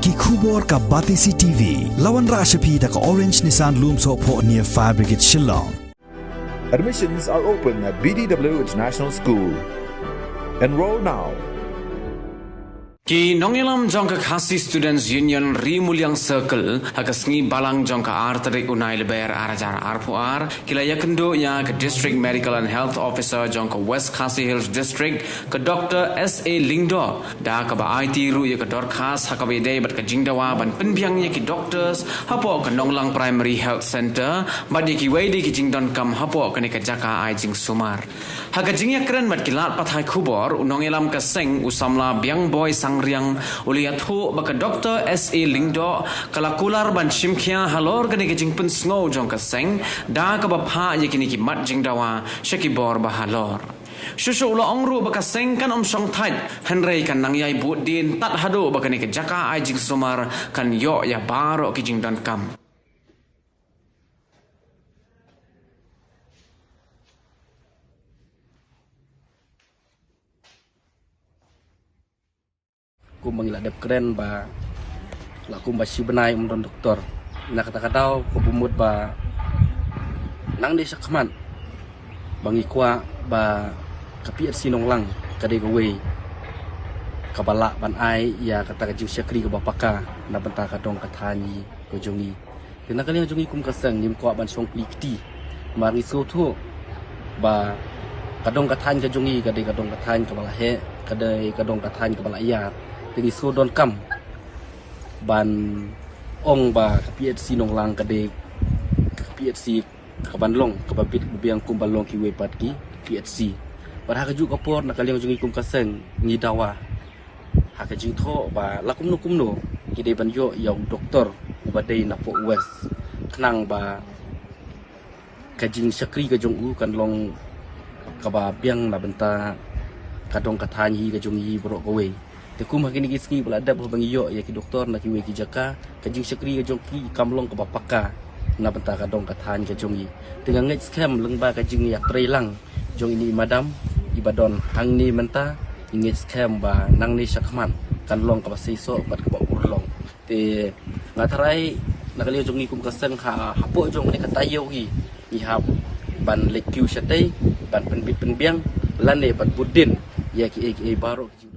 Ki khubor ka Batisi TV. Lawan Rashapi da ka Orange Nissan Lumso po near Fire Brigade Shillong. Admissions are open at BDW International School. Enroll now. Ki nongilam jongka khasi Students Union Rimulyang Circle hagasngi balang jongka artarik unai leber arajar arpuar kila yakendo ya ke District Medical and Health Officer jongka West Khasi Hills District ke Dr. S.A. Lingdo da ka ba IT ru ya ke dorkas hakabide bat ke jingdawa ban penbiang ya ki doctors hapo ke nonglang Primary Health Center bat ki weidi ki jingdon kam hapo ke ne ke jaka ai jing sumar hagajing ya keren bat kilat pathai khubor unongilam ke seng usamla biang boy riang uliat hu baka Dr. S.A. Lingdo kalakular ban shimkhia halor gane ke jingpun sngo jong ka seng da ka bapha ye kini ki mat jingdawa shakibor ba halor shushu lo ongru baka seng kan song thai henrei kan nang yai but din tat hado baka ne ke jaka ai jing sumar kan yo ya baro ki jing dan kam Aku mengiladap keren ba laku basi benai don doktor na kata-kata ko bumut ba nang di sakman bangi kwa ba kapiat sinonglang kade gowe kabala ban ai ya kata ka syakri ko bapaka na benta ka dong kathani ko jongi kena kali jongi kum kasang nim kwa ban song plikti mari so thu ba kadong kathan ka jongi kade kadong kathan ka bala he kade kadong kathan ka bala ya Jadi sudon kam ban ong ba PHC nonglang kade PHC kabanlong kababit biang kumbalong ki wepat ki PHC pada kaju kapor nak kaliang jungi kum kaseng ngidawa hakajing tho ba lakum no kide ban yo yang doktor ubadai napo west kenang ba kajing syakri kajong u kan long kaba biang na benta kadong kathanyi kajong yi bro kowe Tekum hakini kiski beladab bangi yo ya ki doktor na ki we ki jaka kajing syakri ka jongki kamlong ka bapaka na benta ka dong kathan ka jongi dengan ngej scam lengba kajing ya trelang jong ini madam ibadon hang ni menta ngej scam ba nang ni syakman kan long ka basiso bat ka urlong te ngatarai na kali jongi kum kaseng ha hapo jong ni katayo hi ihap ban lekyu syatei ban penbit penbiang lane bat budin ya ki baro ki